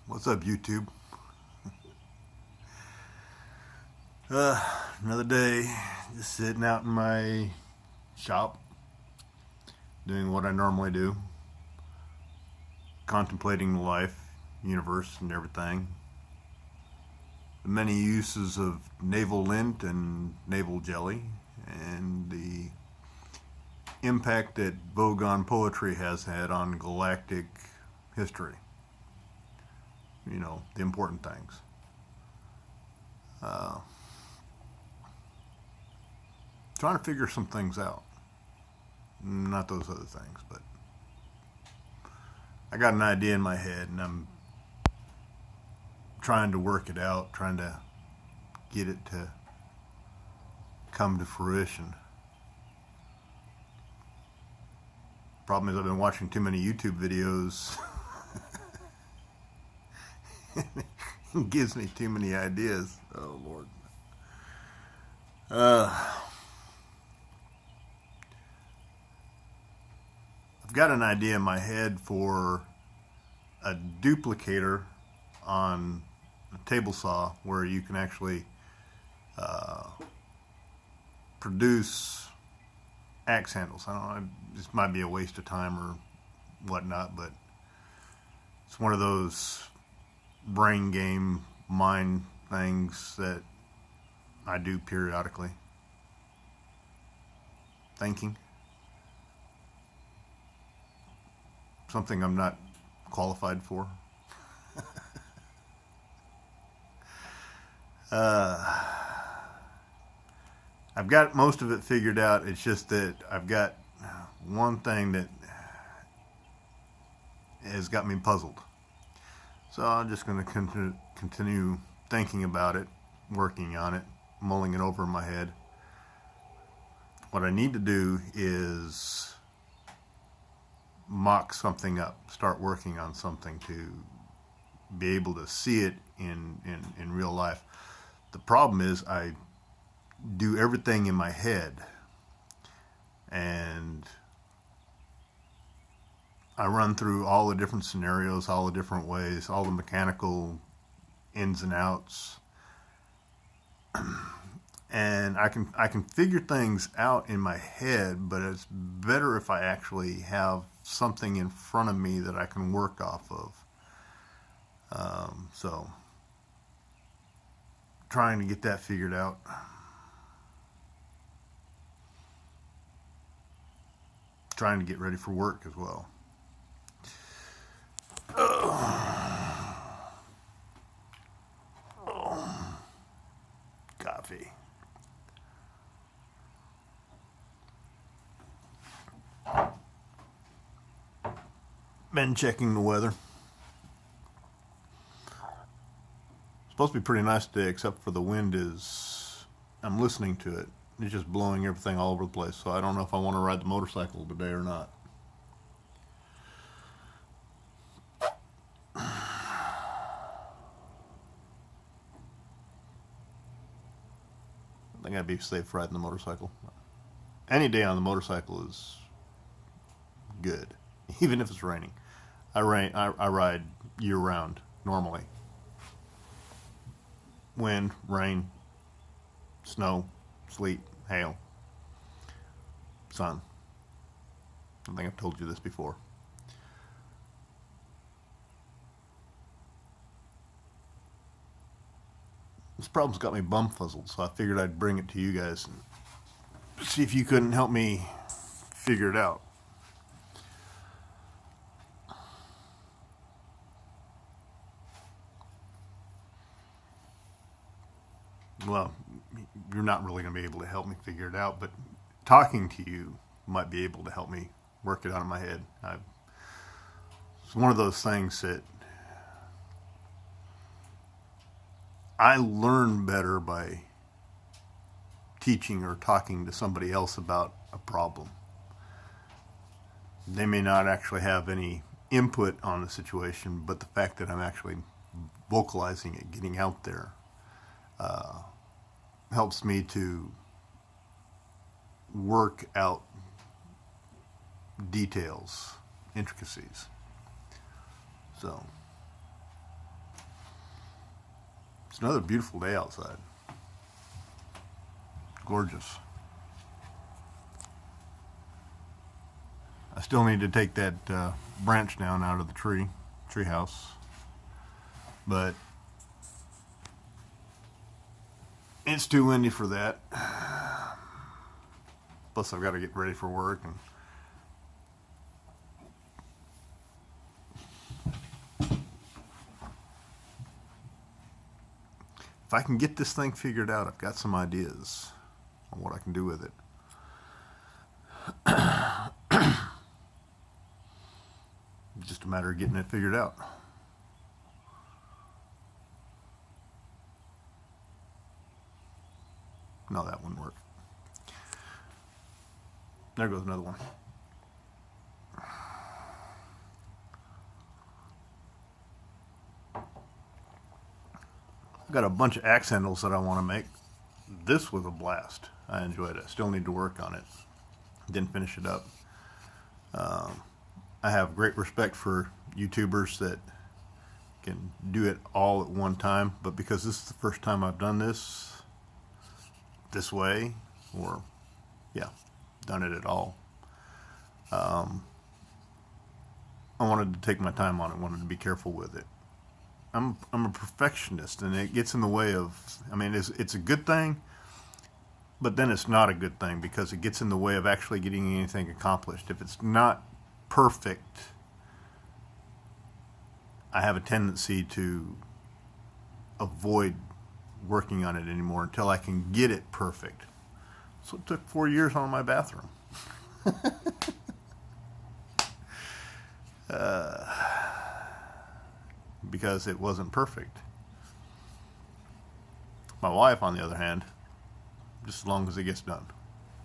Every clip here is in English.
What's up, YouTube? Another day, just sitting out in my shop, doing what I normally do, contemplating the life, universe, and everything. The many uses of navel lint and navel jelly, and the impact that Vogon poetry has had on galactic history. You know, the important things. Trying to figure some things out. Not those other things, but I got an idea in my head and I'm trying to work it out, trying to get it to come to fruition. Problem is I've been watching too many YouTube videos. It gives me too many ideas. Oh, Lord. I've got an idea in my head for a duplicator on a table saw where you can actually produce axe handles. I don't know, this might be a waste of time or whatnot, but it's one of those brain game mind things that I do periodically. Thinking. Something I'm not qualified for. I've got most of it figured out. It's just that I've got one thing that has got me puzzled. So I'm just going to continue thinking about it, working on it, mulling it over in my head. What I need to do is mock something up, start working on something to be able to see it in real life. The problem is I do everything in my head and I run through all the different scenarios, all the different ways, all the mechanical ins and outs, and I can figure things out in my head, but it's better if I actually have something in front of me that I can work off of. So trying to get that figured out. Trying to get ready for work as well. Coffee. Been checking the weather. Supposed to be pretty nice today, except for the wind I'm listening to it. It's just blowing everything all over the place, so I don't know if I want to ride the motorcycle today or not. I think I'd be safe riding the motorcycle. Any day on the motorcycle is good, even if it's raining. I ride year-round, normally. Wind, rain, snow, sleet, hail, sun. I think I've told you this before. This problem's got me bum-fuzzled, so I figured I'd bring it to you guys and see if you couldn't help me figure it out. Well, you're not really going to be able to help me figure it out, but talking to you might be able to help me work it out in my head. It's one of those things that I learn better by teaching or talking to somebody else about a problem. They may not actually have any input on the situation, but the fact that I'm actually vocalizing it, getting out there, helps me to work out details, intricacies. So It's another beautiful day outside. Gorgeous. I still need to take that branch down out of the tree house, but it's too windy for that. Plus, I've got to get ready for work, and if I can get this thing figured out, I've got some ideas on what I can do with it. Just a matter of getting it figured out. No, that wouldn't work. There goes another one. I've got a bunch of axe handles that I want to make. This was a blast. I enjoyed it. I still need to work on it. Didn't finish it up. I have great respect for YouTubers that can do it all at one time, but because this is the first time I've done this way, or done it at all, I wanted to take my time on it. Wanted to be careful with it. I'm a perfectionist, and it gets in the way of. I mean, it's a good thing, but then it's not a good thing because it gets in the way of actually getting anything accomplished. If it's not perfect, I have a tendency to avoid working on it anymore until I can get it perfect. So it took 4 years on my bathroom. Because it wasn't perfect. My wife, on the other hand, just as long as it gets done.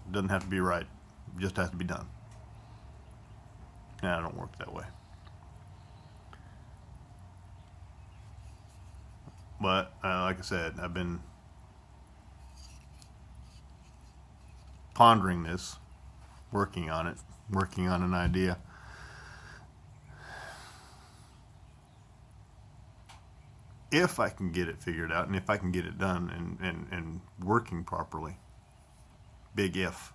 It doesn't have to be right. It just has to be done. And I don't work that way. But, like I said, I've been pondering this, working on it, working on an idea. If I can get it figured out, and if I can get it done and working properly, big if,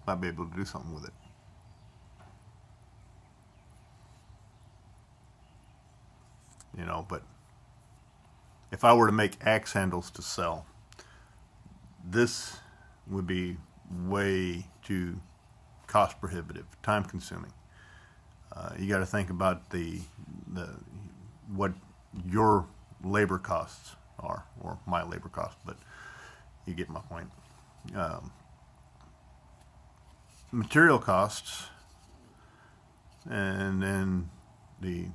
might be able to do something with it. You know, but if I were to make axe handles to sell, this would be way too cost prohibitive, time consuming. You got to think about the what your labor costs are, or my labor costs, but you get my point. Material costs, and then the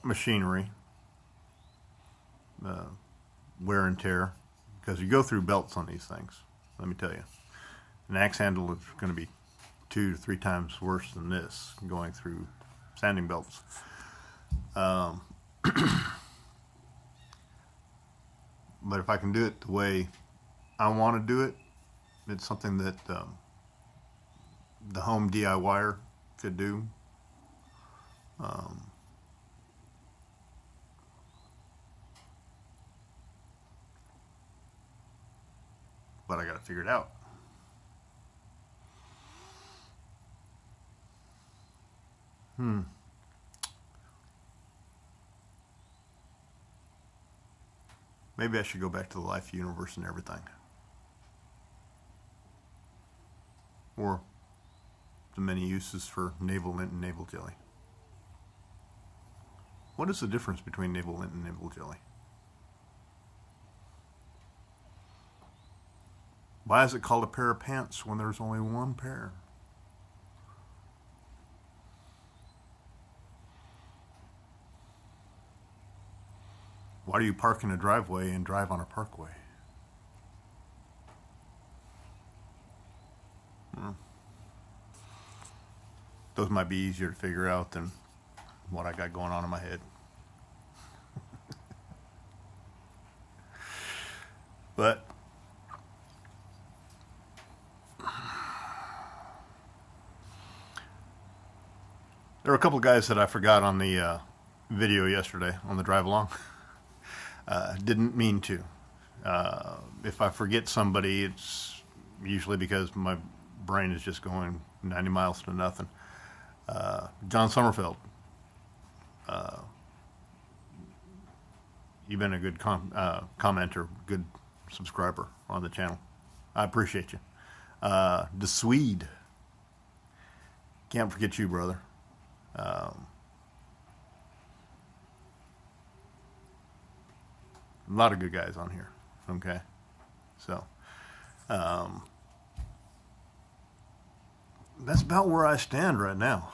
machinery, wear and tear, because you go through belts on these things. Let me tell you, an axe handle is going to be 2 to 3 times worse than this going through sanding belts. But if I can do it the way I want to do it, it's something that the home DIYer could do. But I got to figure it out. Maybe I should go back to the life universe and everything. Or the many uses for navel lint and navel jelly. What is the difference between navel lint and navel jelly? Why is it called a pair of pants when there's only one pair? Why do you park in a driveway and drive on a parkway? Those might be easier to figure out than what I got going on in my head. But There were a couple of guys that I forgot on the video yesterday on the drive along. Didn't mean to. If I forget somebody, it's usually because my brain is just going 90 miles to nothing. John Sommerfeld, you've been a good commenter, good subscriber on the channel. I appreciate you. The Swede, can't forget you, brother. A lot of good guys on here. Okay, so that's about where I stand right now.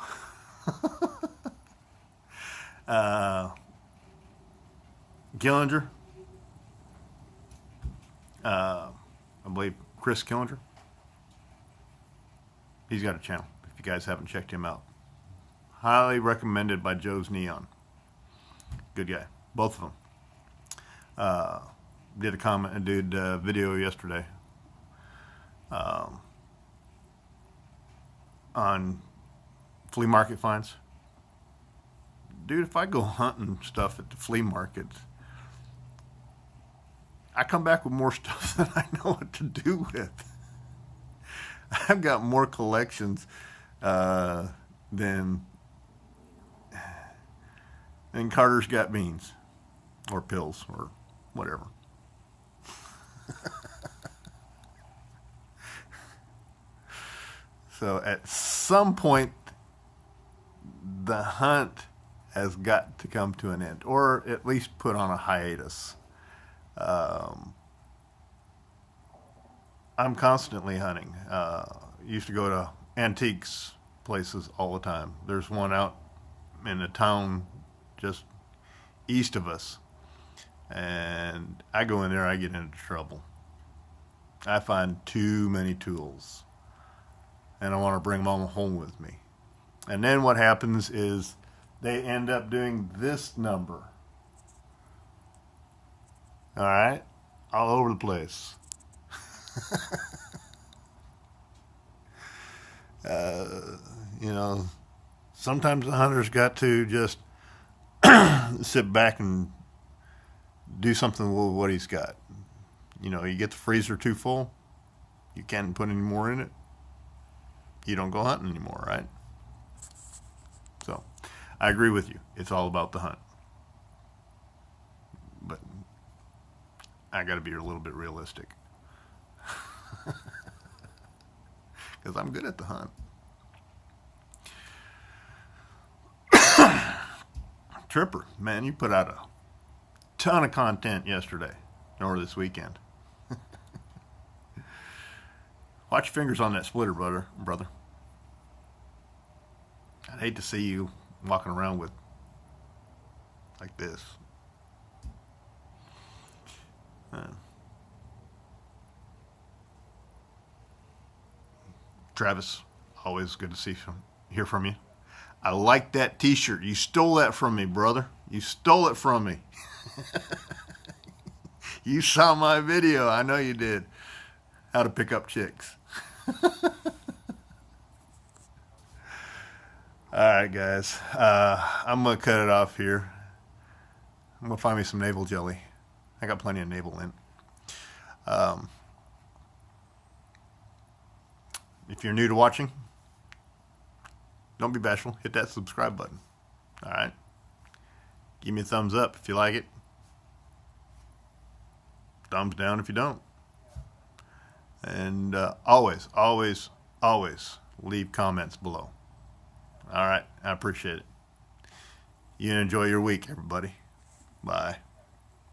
Killinger, I believe Chris Killinger. He's got a channel. If you guys haven't checked him out, highly recommended by Joe's Neon. Good guy, both of them. Did a video yesterday on flea market finds. Dude, if I go hunting stuff at the flea market, I come back with more stuff than I know what to do with. I've got more collections than Carter's got beans or pills or whatever. So at some point, the hunt has got to come to an end, or at least put on a hiatus. I'm constantly hunting. Used to go to antiques places all the time. There's one out in a town just east of us, and I go in there, I get into trouble. I find too many tools, and I want to bring them all home with me. And then what happens is they end up doing this number. All right? All over the place. You know, sometimes the hunter's got to just sit back and do something with what he's got. You know, you get the freezer too full, you can't put any more in it, you don't go hunting anymore, right? So, I agree with you. It's all about the hunt. But I got to be a little bit realistic. Because I'm good at the hunt. Tripper, man, you put out a ton of content yesterday or this weekend. Watch your fingers on that splitter, brother. I'd hate to see you walking around with like this. Travis, always good to hear from you. I like that t-shirt. You stole that from me, brother. You stole it from me. You saw my video. I know you did. How to pick up chicks. All right, guys. I'm going to cut it off here. I'm going to find me some navel jelly. I got plenty of navel lint. If you're new to watching, don't be bashful. Hit that subscribe button. All right? Give me a thumbs up if you like it. Thumbs down if you don't. And always, always, always leave comments below. All right? I appreciate it. You enjoy your week, everybody. Bye.